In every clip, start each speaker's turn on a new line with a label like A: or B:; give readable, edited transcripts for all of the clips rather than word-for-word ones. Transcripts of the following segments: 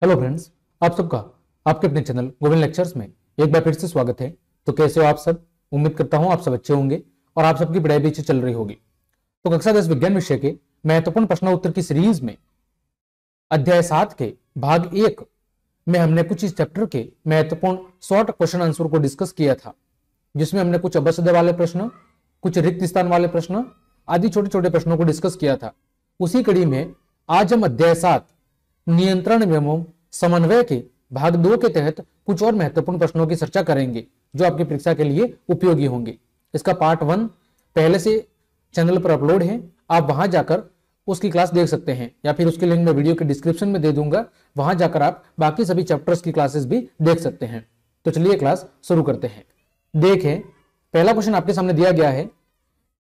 A: Hello friends, आप सबका आपके अपने चैनल गोविंद लेक्चर्स में एक बार फिर से स्वागत है। तो कैसे हो आप सब? उम्मीद करता हूं आप सब अच्छे होंगे और आप सबकी पढ़ाई भी अच्छी चल रही होगी। तो कक्षा 10 विज्ञान विषय के महत्वपूर्ण प्रश्न उत्तर की सीरीज में अध्याय 7 के भाग 1 में हमने कुछ इस चैप्टर के महत्वपूर्ण शॉर्ट क्वेश्चन आंसर को डिस्कस किया था, जिसमें हमने कुछ अबसद वाले प्रश्न, कुछ रिक्त स्थान वाले प्रश्न आदि छोटे छोटे प्रश्नों को डिस्कस किया था। उसी कड़ी में आज हम अध्याय 7 नियंत्रण एवं समन्वय के भाग 2 के तहत कुछ और महत्वपूर्ण प्रश्नों की चर्चा करेंगे जो आपकी परीक्षा के लिए उपयोगी होंगे। इसका पार्ट 1 पहले से चैनल पर अपलोड है, आप वहां जाकर उसकी क्लास देख सकते हैं या फिर उसकी लिंक मैं वीडियो के डिस्क्रिप्शन में दे दूंगा, वहां जाकर आप बाकी सभी चैप्टर्स की क्लासेस भी देख सकते हैं। तो चलिए क्लास शुरू करते हैं। देखें, पहला क्वेश्चन आपके सामने दिया गया है,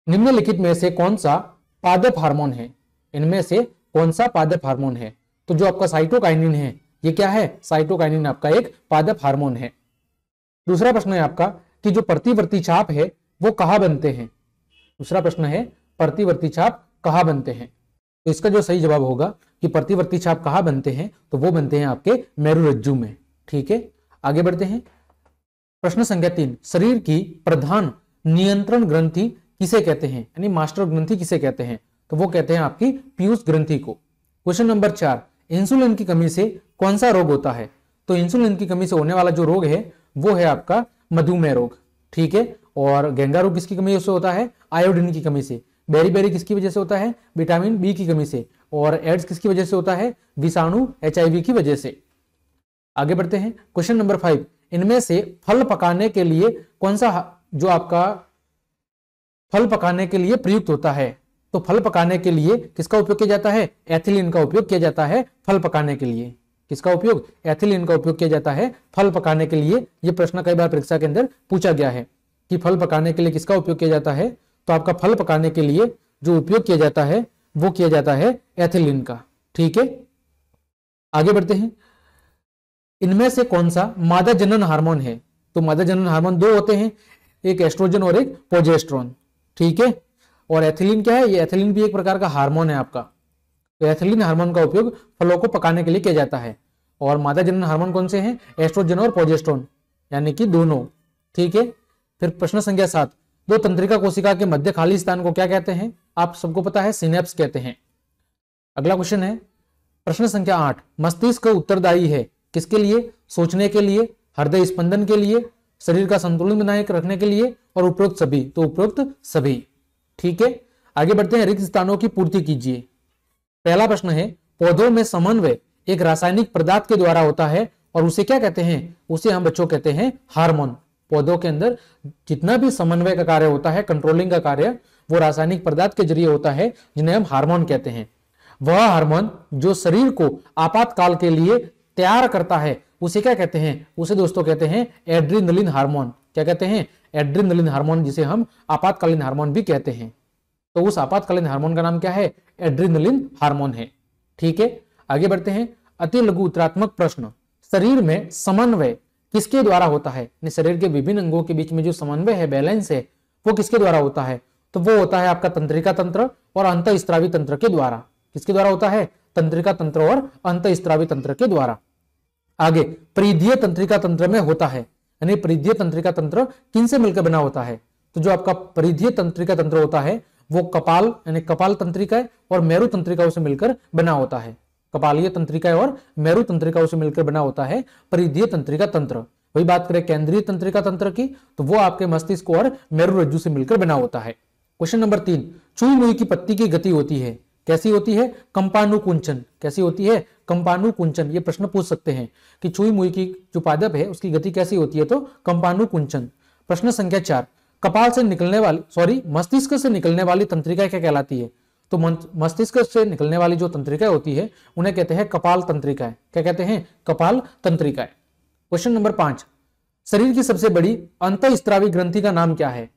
A: निम्नलिखित में से कौन सा पादप हार्मोन है? इनमें से कौन सा पादप हार्मोन है? तो जो आपका साइटोकाइनिन है, ये क्या है? साइटोकाइनिन आपका एक पादप हार्मोन है। दूसरा प्रश्न है आपका कि जो प्रतिवर्ती चाप है वो कहां बनते हैं? दूसरा प्रश्न है प्रतिवर्ती चाप कहां बनते हैं? तो इसका जो सही जवाब होगा कि प्रतिवर्ती चाप कहां बनते हैं, तो वो बनते हैं आपके मेरुरज्जु में। ठीक है, आगे बढ़ते हैं। प्रश्न संख्या 3, शरीर की प्रधान नियंत्रण ग्रंथि किसे कहते हैं, यानी मास्टर ग्रंथि किसे कहते हैं? तो वो कहते हैं आपकी पीयूष ग्रंथि को। क्वेश्चन नंबर 4, इंसुलिन की कमी से कौन सा रोग होता है? तो इंसुलिन की कमी से होने वाला जो रोग है वो है आपका मधुमेह रोग। ठीक है, और गेंगा रोग किसकी कमी से होता है? आयोडीन की कमी से। बेरी किसकी वजह से होता है? विटामिन बी की कमी से। और एड्स किसकी वजह से होता है? विषाणु HIV की वजह से। आगे बढ़ते हैं। क्वेश्चन नंबर 5, इनमें से फल पकाने के लिए कौन सा जो आपका फल पकाने के लिए प्रयुक्त होता है? तो फल पकाने के लिए किसका उपयोग किया जाता है? एथिलीन का उपयोग किया जाता है फल पकाने के लिए। किसका उपयोग? एथिलीन का उपयोग किया जाता है फल पकाने के लिए। यह प्रश्न कई बार परीक्षा के अंदर पूछा गया है कि फल पकाने के लिए किसका उपयोग किया जाता है। तो आपका फल पकाने के लिए जो उपयोग किया जाता है वो किया जाता है एथिलीन का। ठीक है, आगे बढ़ते हैं। इनमें से कौन सा मादा जनन हार्मोन है? तो मादा जनन हार्मोन दो होते हैं, एक एस्ट्रोजन और एक प्रोजेस्टेरोन। ठीक है, और एथिलीन क्या है? ये एथिलीन भी एक प्रकार का हार्मोन है आपका। तो एथिलीन हार्मोन का उपयोग फलों को पकाने के लिए किया जाता है। और मादा जनन हार्मोन कौन से हैं? एस्ट्रोजन और प्रोजेस्टेरोन, यानी कि दोनों। ठीक है, फिर प्रश्न संख्या 7, दो तंत्रिका कोशिका के मध्य खाली स्थान को क्या कहते हैं? आप सबको पता है, सिनेप्स कहते हैं। अगला क्वेश्चन है प्रश्न संख्या 8, मस्तिष्क उत्तरदायी है किसके लिए? सोचने के लिए, हृदय स्पंदन के लिए, शरीर का संतुलन बनाए रखने के लिए, और उपरोक्त सभी। तो उपरोक्त सभी। ठीक है, आगे बढ़ते हैं। रिक्त स्थानों की पूर्ति कीजिए। पहला प्रश्न है, पौधों में समन्वय एक रासायनिक पदार्थ के द्वारा होता है और उसे क्या कहते हैं? उसे हम बच्चों कहते हैं हार्मोन। पौधों के अंदर जितना भी समन्वय का कार्य होता है, कंट्रोलिंग का कार्य, वो रासायनिक पदार्थ के जरिए होता है, जिन्हें हम हार्मोन कहते हैं। वह हार्मोन जो शरीर को आपातकाल के लिए तैयार करता है उसे क्या कहते हैं? उसे दोस्तों कहते हैं एड्रीनलिन हार्मोन। क्या कहते हैं? एड्रीनलिन हार्मोन, जिसे हम आपातकालीन हार्मोन भी कहते हैं। तो उस आपातकालीन हार्मोन का नाम क्या है? एड्रीनलिन हार्मोन है। ठीक है, आगे बढ़ते हैं। अति लघु उत्तरात्मक प्रश्न, शरीर में समन्वय किसके द्वारा होता है? शरीर के विभिन्न अंगों के बीच में जो समन्वय है, बैलेंस है, वो किसके द्वारा होता है? तो वो होता है आपका तंत्रिका तंत्र और अंतःस्रावी तंत्र के द्वारा। किसके द्वारा होता है? तंत्रिका तंत्र और अंतःस्रावी तंत्र के द्वारा। आगे परिधीय तंत्रिका तंत्र में होता है, यानी परिधीय तंत्रिका तंत्र किन से मिलकर बना होता है? तो जो आपका परिधीय तंत्रिका तंत्र होता है वो कपाल, यानी कपाल तंत्रिका और मेरु तंत्रिकाओं से मिलकर बना होता है। कपालीय तंत्रिका और मेरु तंत्रिकाओं से मिलकर बना होता है परिधीय तंत्रिका तंत्र। वही बात करें केंद्रीय तंत्रिका तंत्र की, तो वो आपके मस्तिष्क और मेरुरज्जु से मिलकर बना होता है। क्वेश्चन नंबर 3, चुई मुई की पत्ती की गति होती है, कैसी होती है? कंपानुकुंचन। कैसी होती है? कंपानुकुंचन। ये प्रश्न पूछ सकते हैं कि चुई मुई की जो पादप है उसकी गति कैसी होती है? तो कंपानुकुंचन। प्रश्न संख्या 4, कपाल से निकलने वाली मस्तिष्क से निकलने वाली तंत्रिका क्या कहलाती है? तो मस्तिष्क से निकलने वाली जो तंत्रिका होती है उन्हें कहते हैं कपाल तंत्रिकाएं। क्या कहते हैं? कपाल तंत्रिकाएं। क्वेश्चन नंबर 5, शरीर की सबसे बड़ी अंतःस्रावी ग्रंथि का नाम क्या है?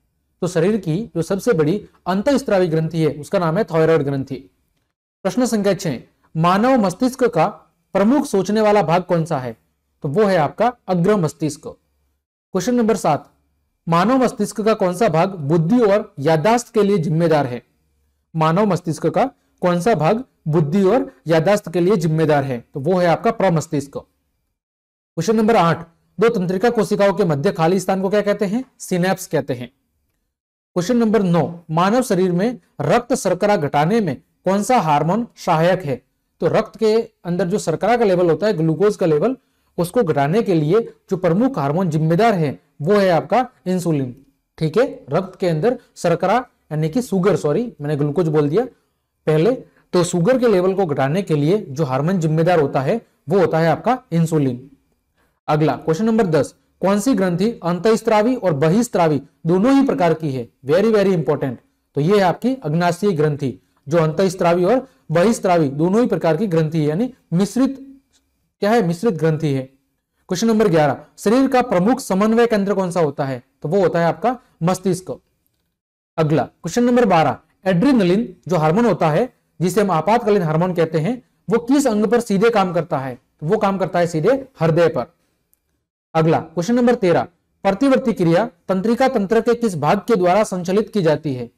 A: तो शरीर की जो सबसे बड़ी अंतःस्रावी ग्रंथि है उसका नाम है थायराइड ग्रंथि। प्रश्न संख्या 6, मानव मस्तिष्क का प्रमुख सोचने वाला भाग कौन सा है? तो वो है आपका अग्र मस्तिष्क। क्वेश्चन नंबर 7, मानव मस्तिष्क का कौन सा भाग बुद्धि और याददाश्त के लिए जिम्मेदार है? मानव मस्तिष्क का कौन सा भाग बुद्धि और याददाश्त के लिए जिम्मेदार है, तो वो है आपका प्रमस्तिष्क। क्वेश्चन नंबर 8, दो तंत्रिका कोशिकाओं के मध्य खाली स्थान को क्या कहते हैं? सिनेप्स कहते हैं। क्वेश्चन नंबर 9, मानव शरीर में रक्त शर्करा घटाने में कौन सा हार्मोन सहायक है? तो रक्त के अंदर जो शर्करा का लेवल होता है, ग्लूकोज का लेवल, उसको घटाने के लिए जो प्रमुख हार्मोन जिम्मेदार है वो है आपका इंसुलिन। ठीक है, रक्त के अंदर शर्करा यानी कि शुगर, सॉरी मैंने ग्लूकोज बोल दिया पहले, तो शुगर के लेवल को घटाने के लिए जो हार्मोन जिम्मेदार होता है वो होता है आपका इंसुलिन। अगला क्वेश्चन नंबर 10, कौन सी ग्रंथि अंतःस्रावी और बहिस्रावी दोनों ही प्रकार की है? Very very important. तो ये है आपकी अग्नाशयी ग्रंथि, जो अंतःस्रावी और बहिस्रावी दोनों ही प्रकार की ग्रंथि है, यानी मिश्रित क्या है? मिश्रित ग्रंथि है। क्वेश्चन नंबर 11, शरीर का प्रमुख समन्वय केंद्र कौन सा होता है? तो वो होता है आपका मस्तिष्क। अगला क्वेश्चन नंबर 12, एड्रीनलिन जो हार्मोन होता है जिसे हम आपातकालीन हार्मोन कहते हैं, वो किस अंग पर सीधे काम करता है? तो वो काम करता है सीधे हृदय पर। अगला क्वेश्चन नंबर 13, प्रतिवर्ती क्रिया तंत्रिका तंत्र के किस भाग के द्वारा संचालित की जाती है?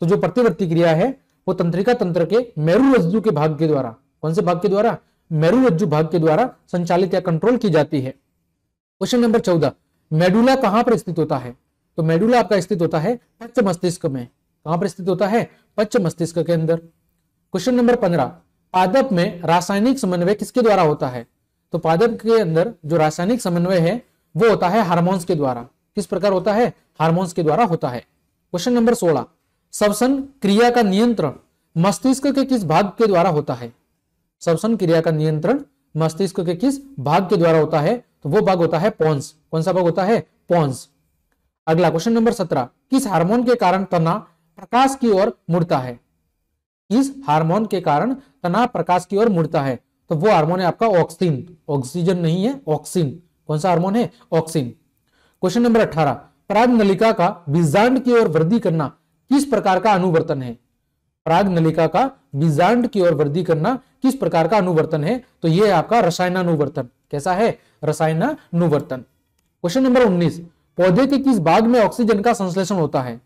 A: तो जो प्रतिवर्ती क्रिया है वो तंत्रिका तंत्र के मेरुरज्जु के भाग के द्वारा, कौन से भाग के द्वारा? मेरुरज्जु भाग के द्वारा संचालित या कंट्रोल की जाती है। क्वेश्चन नंबर 14, मेडुला कहां पर स्थित होता है? तो मेडुला आपका स्थित होता है पश्च मस्तिष्क में। कहां पर स्थित होता है? पश्च मस्तिष्क के अंदर। क्वेश्चन नंबर 15, पादप में रासायनिक समन्वय किसके द्वारा होता है? तो पादप के अंदर जो रासायनिक समन्वय है वो होता है हार्मोन्स के द्वारा। किस प्रकार होता है? हार्मोन्स के द्वारा होता है। क्वेश्चन नंबर 16, श्वसन क्रिया का नियंत्रण मस्तिष्क के किस भाग के द्वारा होता है? श्वसन क्रिया का नियंत्रण मस्तिष्क के किस भाग के द्वारा होता है? तो वो भाग होता है पोन्स। कौन सा भाग होता है? पोन्स। अगला क्वेश्चन नंबर 17, किस हार्मोन के कारण तना प्रकाश की ओर मुड़ता है? किस हार्मोन के कारण तना प्रकाश की ओर मुड़ता है? तो वो हार्मोन है आपका ऑक्सिन। ऑक्सीजन नहीं है, ऑक्सिन। कौन सा हार्मोन है? ऑक्सिन। क्वेश्चन नंबर 18, पराग नलिका का बीजांड की ओर वृद्धि करना किस प्रकार का अनुवर्तन है? पराग नलिका का बीजांड की ओर वृद्धि करना किस प्रकार का अनुवर्तन है? तो ये है आपका रसायनानुवर्तन। कैसा है? रसायनानुवर्तन। क्वेश्चन नंबर 19, पौधे के किस भाग में ऑक्सीजन का संश्लेषण होता है?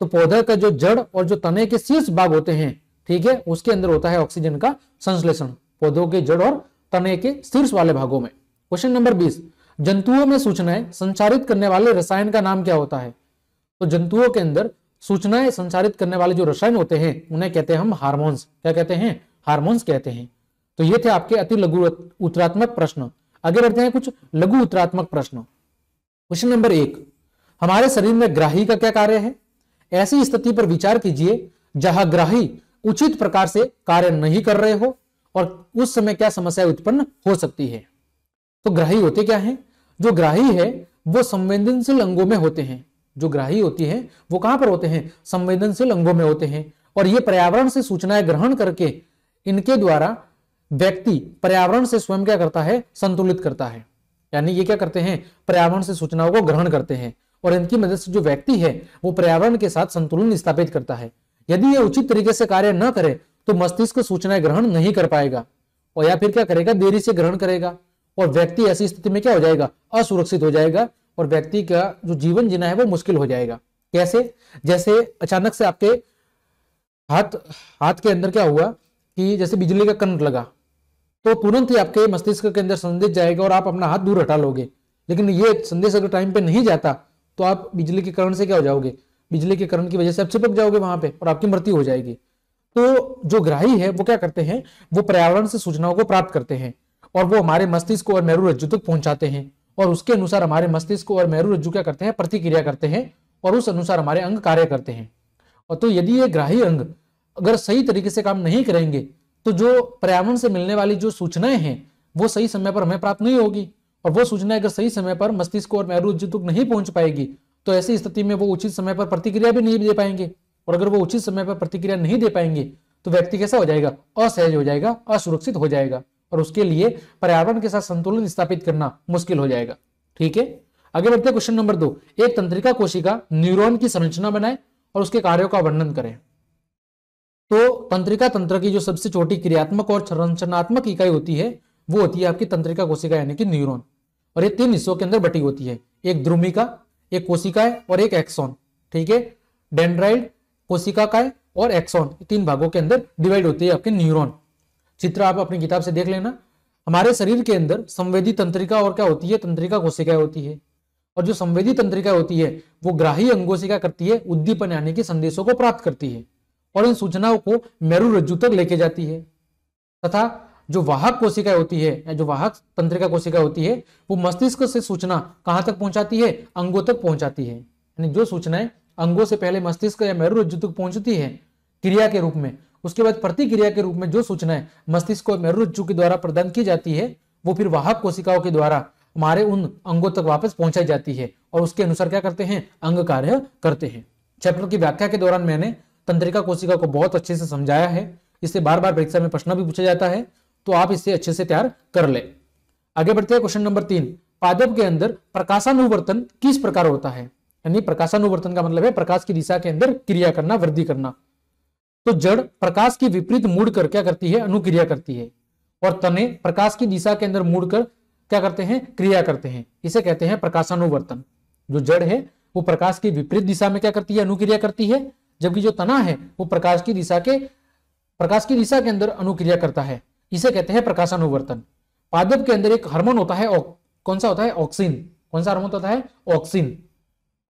A: तो पौधे का जो जड़ और जो तने के शीर्ष भाग होते हैं, ठीक है, उसके अंदर होता है ऑक्सीजन का संश्लेषण, पौधों के जड़ और तने के शीर्ष वाले भागों में। क्वेश्चन नंबर 20, जंतुओं में सूचनाएं संचारित करने वाले रसायन का नाम क्या होता है? तो जंतुओं के अंदर सूचनाएं संचारित करने वाले जो रसायन होते हैं उन्हें कहते हैं हम हार्मोन्स। क्या कहते हैं? हार्मोन्स कहते हैं। तो ये थे आपके अति लघु उत्तरात्मक प्रश्न। आगे बढ़ते हैं कुछ लघु उत्तरात्मक प्रश्न। क्वेश्चन नंबर 1, हमारे शरीर में ग्राही का क्या कार्य है? ऐसी स्थिति पर विचार कीजिए जहां ग्राही उचित प्रकार से कार्य नहीं कर रहे हो और उस समय क्या समस्या उत्पन्न हो सकती है। तो ग्राही होते क्या हैं? जो ग्राही है वो संवेदनशील अंगों में होते हैं। जो ग्राही होती है वो कहां पर होते हैं? संवेदनशील अंगों में होते हैं। और ये पर्यावरण से सूचनाएं ग्रहण करके इनके द्वारा व्यक्ति पर्यावरण से स्वयं क्या करता है? संतुलित करता है। यानी ये क्या करते हैं? पर्यावरण से सूचनाओं को ग्रहण करते हैं और इनकी मदद से जो व्यक्ति है वो पर्यावरण के साथ संतुलन स्थापित करता है। यदि ये उचित तरीके से कार्य न करे तो मस्तिष्क सूचनाएं ग्रहण नहीं कर पाएगा और या फिर क्या करेगा? देरी से ग्रहण करेगा और व्यक्ति ऐसी स्थिति में क्या हो जाएगा? असुरक्षित हो जाएगा और व्यक्ति का जो जीवन जीना है वो मुश्किल हो जाएगा। कैसे? जैसे अचानक से आपके हाथ के अंदर क्या हुआ कि जैसे बिजली का करंट लगा तो तुरंत ही आपके मस्तिष्क के अंदर संदेश जाएगा और आप अपना हाथ दूर हटा लोगे। लेकिन ये संदेश अगर टाइम पे नहीं जाता तो आप बिजली के करंट से क्या हो जाओगे? बिजली के करंट की वजह से आप चिपक जाओगे वहां पे और आपकी मृत्यु हो जाएगी। तो जो ग्राही है वो क्या करते हैं? वो पर्यावरण से सूचनाओं को प्राप्त करते हैं और वो हमारे मस्तिष्क और मेरुरज्जु तक पहुंचाते हैं और उसके अनुसार हमारे मस्तिष्क और मेरुरज्जु क्या करते हैं? प्रतिक्रिया करते हैं और उस अनुसार हमारे अंग कार्य करते हैं। और तो यदि ये ग्राही अंग अगर सही तरीके से काम नहीं करेंगे तो जो पर्यावरण से मिलने वाली जो सूचनाएं हैं वो सही समय पर हमें प्राप्त नहीं होगी और वो सूचनाएं अगर सही समय पर मस्तिष्क और मेरुरज्जु तक नहीं पहुंच पाएगी तो ऐसी स्थिति में वो उचित समय पर प्रतिक्रिया भी नहीं दे पाएंगे और अगर वो उचित समय पर प्रतिक्रिया नहीं दे पाएंगे तो व्यक्ति कैसा हो जाएगा? असहज हो जाएगा, असुरक्षित हो जाएगा और उसके लिए पर्यावरण के साथ संतुलन स्थापित करना मुश्किल हो जाएगा। ठीक है, आगे बढ़ते हैं। क्वेश्चन नंबर 2, एक तंत्रिका कोशिका न्यूरॉन की संरचना बनाए और उसके कार्यों का वर्णन करें। तो तंत्रिका तंत्र की जो सबसे छोटी क्रियात्मक और संरचनात्मक इकाई होती है वो होती है आपकी तंत्रिका कोशिका यानी कि न्यूरॉन। और ये 3 हिस्सों के अंदर बटी होती है, एक ध्रुमिका, एक कोशिकाएं और एक एक्सॉन। ठीक है, डेंड्राइड, कोशिकाएं और एक्सॉन, 3 भागों के अंदर डिवाइड होती है आपके न्यूरॉन। चित्र आप अपनी किताब से देख लेना। हमारे शरीर के अंदर संवेदी तंत्रिका और क्या होती है, तंत्रिका कोशिकाएं होती है। और जो संवेदी तंत्रिका होती है वो ग्राही अंगों से क्या करती है, उद्दीपन यानी कि संदेशों को प्राप्त करती है और इन सूचनाओं को मेरुरज्जु तक लेके जाती है। तथा जो वाहक कोशिकाएं होती है या जो वाहक तंत्रिका कोशिका होती है वो मस्तिष्क से सूचना कहां तक पहुंचाती है, अंगों तक पहुंचाती है। यानी जो सूचनाएं अंगों से पहले मस्तिष्क या मेरुरज्जु तक पहुंचती है क्रिया के रूप में, उसके बाद प्रतिक्रिया के रूप में जो सूचनाएं मस्तिष्क और मेरुरज्जु के द्वारा प्रदान की जाती है वो फिर वाहक कोशिकाओं के द्वारा हमारे उन अंगों तक वापस पहुंचाई जाती है और उसके अनुसार क्या करते हैं, अंग कार्य करते हैं। चैप्टर की व्याख्या के दौरान मैंने तंत्रिका कोशिका को बहुत अच्छे से समझाया है। इससे बार बार परीक्षा में प्रश्न भी पूछा जाता है, तो आप इससे अच्छे से तैयार कर ले। आगे बढ़ते हैं क्वेश्चन नंबर 3। पादप के अंदर प्रकाशानुवर्तन किस प्रकार होता है। यानी प्रकाशानुवर्तन का मतलब है प्रकाश की दिशा के अंदर क्रिया करना, वृद्धि करना। तो जड़ प्रकाश की विपरीत मुड़कर क्या करती है, अनुक्रिया करती है और तने प्रकाश की दिशा के अंदर मुड़कर क्या करते हैं, क्रिया करते हैं। इसे कहते हैं प्रकाशानुवर्तन। जो जड़ है वो प्रकाश की विपरीत दिशा में क्या करती है, अनुक्रिया करती है, जबकि जो तना है वो प्रकाश की दिशा के अंदर अनुक्रिया करता है। इसे कहते हैं प्रकाशानुवर्तन। पादप के अंदर एक हार्मोन होता है, कौन सा होता है, ऑक्सिन। कौन सा हार्मोन होता है, ऑक्सिन।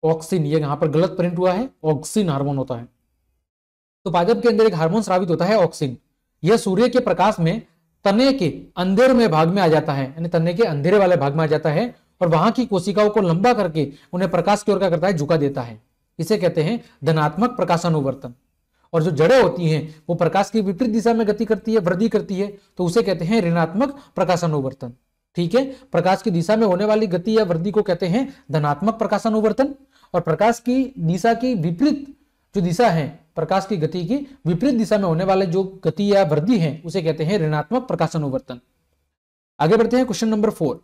A: ऑक्सिन, ये यहां पर गलत प्रिंट हुआ है, ऑक्सिन हार्मोन होता है। तो पादप के अंदर एक हार्मोन स्रावित होता है ऑक्सिन। यह सूर्य के प्रकाश में तने के अंधेर में भाग में आ जाता है, यानी तने के अंधेरे वाले भाग में आ जाता है और वहां की कोशिकाओं को लंबा करके उन्हें प्रकाश की ओर क्या करता है, झुका देता है। इसे कहते हैं धनात्मक प्रकाशानुवर्तन। और जो जड़ें होती हैं वो प्रकाश की विपरीत दिशा में गति करती है, वृद्धि करती है, तो उसे कहते हैं ऋणात्मक प्रकाशानुवर्तन। ठीक है, प्रकाश की दिशा में होने वाली गति या वृद्धि को कहते हैं धनात्मक प्रकाशानुवर्तन और प्रकाश की दिशा की विपरीत जो दिशा है, प्रकाश की गति की विपरीत दिशा में होने वाले जो गति या वृद्धि है उसे कहते हैं ऋणात्मक प्रकाशानुवर्तन। आगे बढ़ते हैं क्वेश्चन नंबर 4।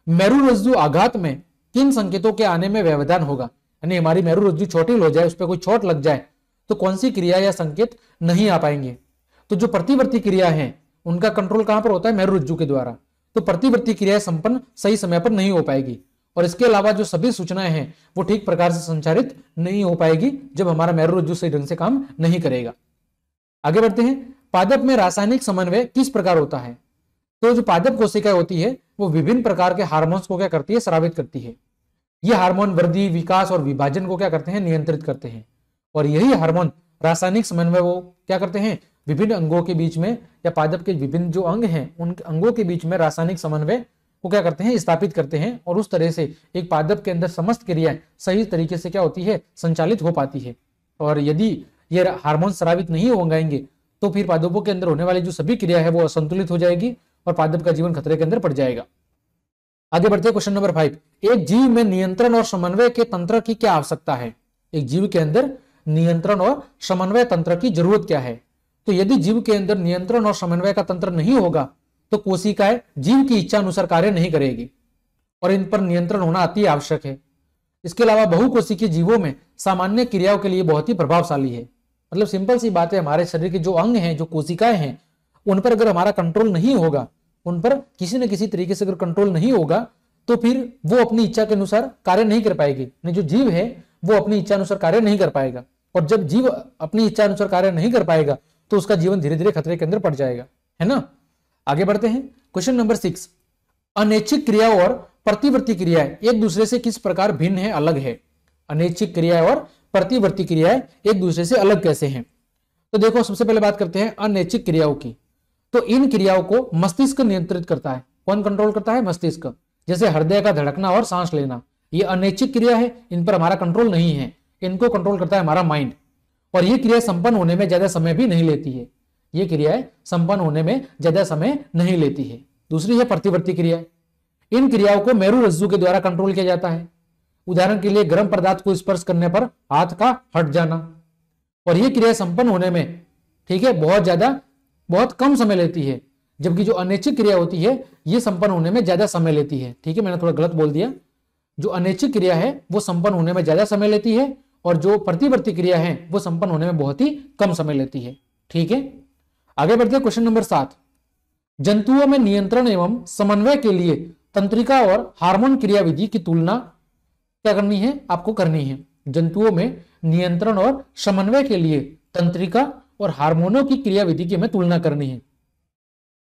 A: मेरुरज्जु आघात में किन संकेतों के आने में व्यवधान होगा। यानी हमारी मेरुरज्जु छोटी हो जाए, उस पर कोई चोट लग जाए तो कौन सी क्रिया या संकेत नहीं आ पाएंगे। तो जो प्रतिवर्ती क्रिया है उनका कंट्रोल कहां पर होता है, मेरुरज्जु के द्वारा। तो प्रतिवर्ती क्रिया संपन्न सही समय पर नहीं हो पाएगी और इसके अलावा जो सभी सूचनाएं हैं वो ठीक प्रकार से संचारित नहीं हो पाएगी जब हमारा मेरुरज्जु सही ढंग से काम नहीं करेगा। आगे बढ़ते हैं, पादप में रासायनिक समन्वय किस प्रकार होता है। तो जो पादप कोशिकाएं होती है वो विभिन्न प्रकार के हार्मोन्स को क्या करती है, स्रावित करती है। ये हार्मोन वृद्धि, विकास और विभाजन को क्या करते हैं, नियंत्रित करते हैं। और यही हार्मोन रासायनिक समन्वय वो क्या करते हैं, विभिन्न अंगों के बीच में या पादप के विभिन्न जो अंग हैं उन अंगों के बीच में रासायनिक समन्वय को क्या करते हैं, स्थापित करते हैं। और उस तरह से एक पादप के अंदर समस्त क्रियाएं सही तरीके से क्या होती है, संचालित हो पाती है। और यदि ये हार्मोन स्रावित नहीं होंगे तो फिर पादपों के अंदर होने वाली जो सभी क्रिया है वो असंतुलित हो जाएगी और पादप का जीवन खतरे के अंदर पड़ जाएगा। आगे बढ़ते हैं क्वेश्चन नंबर 5। एक जीव में नियंत्रण और समन्वय के तंत्र की क्या आवश्यकता है। एक जीव के अंदर नियंत्रण और समन्वय तंत्र की जरूरत क्या है। तो यदि जीव के अंदर नियंत्रण और समन्वय का तंत्र नहीं होगा तो कोशिकाएं जीव की इच्छा अनुसार कार्य नहीं करेगी और इन पर नियंत्रण होना अति आवश्यक है। इसके अलावा बहुकोशिकीय जीवों में सामान्य क्रियाओं के लिए बहुत ही प्रभावशाली है। मतलब सिंपल सी बात है, हमारे शरीर के जो अंग हैं, जो कोशिकाएं हैं, उन पर अगर हमारा कंट्रोल नहीं होगा, उन पर किसी न किसी तरीके से अगर कंट्रोल नहीं होगा तो फिर वो अपनी इच्छा के अनुसार कार्य नहीं कर पाएगी। जो जीव है वो अपनी इच्छा अनुसार कार्य नहीं कर पाएगा और जब जीव अपनी इच्छा अनुसार कार्य नहीं कर पाएगा तो उसका जीवन धीरे धीरे खतरे के अंदर पड़ जाएगा, है ना। आगे बढ़ते हैं क्वेश्चन नंबर 6। अनैच्छिक क्रिया और प्रतिवर्ती क्रियाएं एक दूसरे से किस प्रकार भिन्न है, अलग है। अनैच्छिक क्रियाएं और प्रतिवर्ती क्रियाएं एक दूसरे से अलग कैसे हैं। तो देखो, सबसे पहले बात करते हैं अनैच्छिक क्रियाओं की। तो इन क्रियाओं को मस्तिष्क नियंत्रित करता है। कौन कंट्रोल करता है, मस्तिष्क। जैसे हृदय का धड़कना और सांस लेना, ये अनैच्छिक क्रिया है, इन पर हमारा कंट्रोल नहीं है, इनको कंट्रोल करता है हमारा माइंड। और ये क्रिया संपन्न होने में ज्यादा समय भी नहीं लेती है। ये क्रियाएं संपन्न होने में ज्यादा समय नहीं लेती है। दूसरी है प्रतिवर्ती क्रिया। इन क्रियाओं को मेरुरज्जु के द्वारा कंट्रोल किया जाता है। उदाहरण के लिए गर्म पदार्थ को स्पर्श करने पर हाथ का हट जाना। और ये क्रिया संपन्न होने में, ठीक है, बहुत कम समय लेती है, जबकि जो अनैच्छिक क्रिया होती है ये संपन्न होने में ज्यादा समय लेती है। ठीक है, मैंने थोड़ा गलत बोल दिया। जो अनैच्छिक क्रिया है वो संपन्न होने में ज्यादा समय लेती है और जो प्रतिवर्ती क्रिया है वो संपन्न होने में बहुत ही कम समय लेती है। ठीक है, आगे बढ़ते हैं क्वेश्चन नंबर 7। जंतुओं में नियंत्रण एवं समन्वय के लिए तंत्रिका और हार्मोन क्रिया विधि की तुलना क्या करनी है, आपको करनी है। जंतुओं में नियंत्रण और समन्वय के लिए तंत्रिका और हार्मोनों की क्रिया विधि की हमें तुलना करनी है।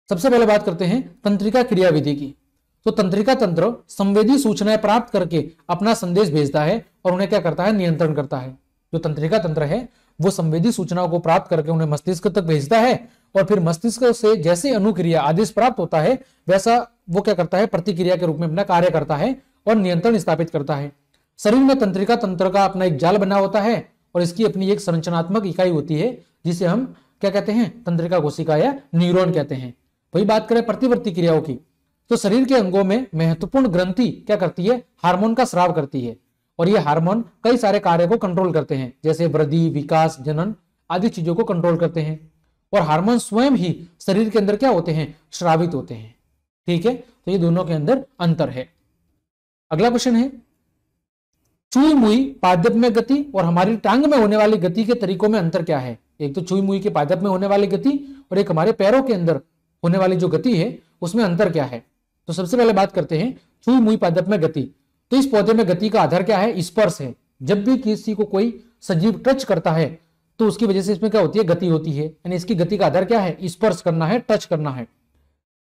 A: सबसे पहले बात करते हैं तंत्रिका क्रियाविधि की। तो तंत्रिका तंत्र संवेदी सूचनाएं प्राप्त करके अपना संदेश भेजता है और उन्हें क्या करता है, नियंत्रण करता है। जो तंत्रिका तंत्र है वो संवेदी सूचनाओं को प्राप्त करके उन्हें मस्तिष्क तक भेजता है और फिर मस्तिष्क से जैसे अनुक्रिया आदेश प्राप्त होता है वैसा वो क्या करता है, प्रतिक्रिया के रूप में अपना कार्य करता है और नियंत्रण स्थापित करता है। शरीर में तंत्रिका तंत्र का अपना एक जाल बना होता है और इसकी अपनी एक संरचनात्मक इकाई होती है जिसे हम क्या कहते हैं, तंत्रिका कोशिका या न्यूरॉन कहते हैं। वही बात करें प्रतिवर्ती क्रियाओं की, तो शरीर के अंगों में महत्वपूर्ण ग्रंथि क्या करती है, हार्मोन का स्राव करती है और ये हार्मोन कई सारे कार्य को कंट्रोल करते हैं, जैसे वृद्धि, विकास, जनन आदि चीजों को कंट्रोल करते हैं। और हार्मोन स्वयं ही शरीर के अंदर क्या होते हैं, स्रावित होते हैं। ठीक है, तो ये दोनों के अंदर अंतर है। अगला क्वेश्चन है, चुई मुई पादप में गति और हमारी टांग में होने वाली गति के तरीकों में अंतर क्या है। एक तो चुई मुई के पादप में होने वाली गति और एक हमारे पैरों के अंदर होने वाली जो गति है उसमें अंतर क्या है। तो सबसे पहले बात करते हैं चुई मुई पादप में गति। तो इस पौधे में गति का आधार क्या है, स्पर्श है। जब भी किसी को कोई सजीव टच करता है तो उसकी वजह से इसमें क्या होती है, गति होती है। यानी इसकी गति का आधार क्या है, स्पर्श करना है, टच करना है।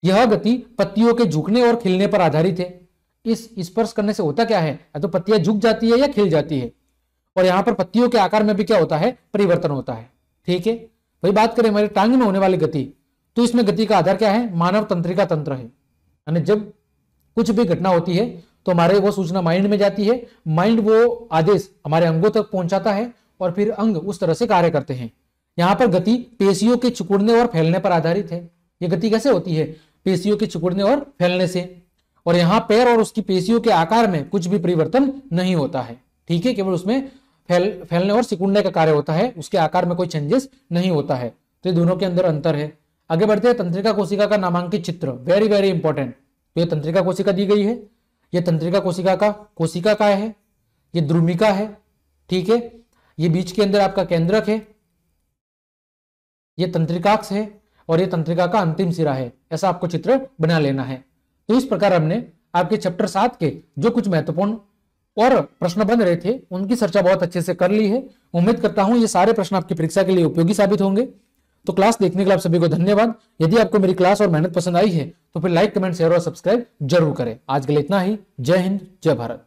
A: यह गति पत्तियों के झुकने और खिलने पर आधारित है। इस स्पर्श करने से होता क्या है, या तो पत्तियां झुक जाती है या खिल जाती है। और यहां पर पत्तियों के आकार में भी क्या होता है, परिवर्तन होता है। ठीक है, वही बात करें हमारी टांग में होने वाली गति, तो इसमें गति का आधार क्या है, मानव तंत्रिका तंत्र है। यानी जब कुछ भी घटना होती है तो हमारे वो सूचना माइंड में जाती है, माइंड वो आदेश हमारे अंगों तक पहुंचाता है और फिर अंग उस तरह से कार्य करते हैं। यहां पर गति पेशियों के सिकुड़ने और फैलने पर आधारित है। ये गति कैसे होती है, पेशियों के सिकुड़ने और फैलने से। और यहां पैर और उसकी पेशियों के आकार में कुछ भी परिवर्तन नहीं होता है। ठीक है, केवल उसमें फैलने और सिकुड़ने का कार्य होता है, उसके आकार में कोई चेंजेस नहीं होता है। तो ये दोनों के अंदर अंतर है। आगे बढ़ते हैं, तंत्रिका कोशिका का नामांकित चित्र, वेरी वेरी इंपॉर्टेंट। तो ये तंत्रिका कोशिका दी गई है, ये तंत्रिका कोशिका का है, ये द्रुमिका है। ठीक है, ये बीच के अंदर आपका केंद्रक है, ये तंत्रिकाक्ष है और ये तंत्रिका का अंतिम सिरा है। ऐसा आपको चित्र बना लेना है। तो इस प्रकार हमने आपके चैप्टर 7 के जो कुछ महत्वपूर्ण और प्रश्न बन रहे थे उनकी चर्चा बहुत अच्छे से कर ली है। उम्मीद करता हूं ये सारे प्रश्न आपकी परीक्षा के लिए उपयोगी साबित होंगे। तो क्लास देखने के लिए आप सभी को धन्यवाद। यदि आपको मेरी क्लास और मेहनत पसंद आई है तो फिर लाइक, कमेंट, शेयर और सब्सक्राइब जरूर करें। आज के लिए इतना ही। जय हिंद, जय भारत।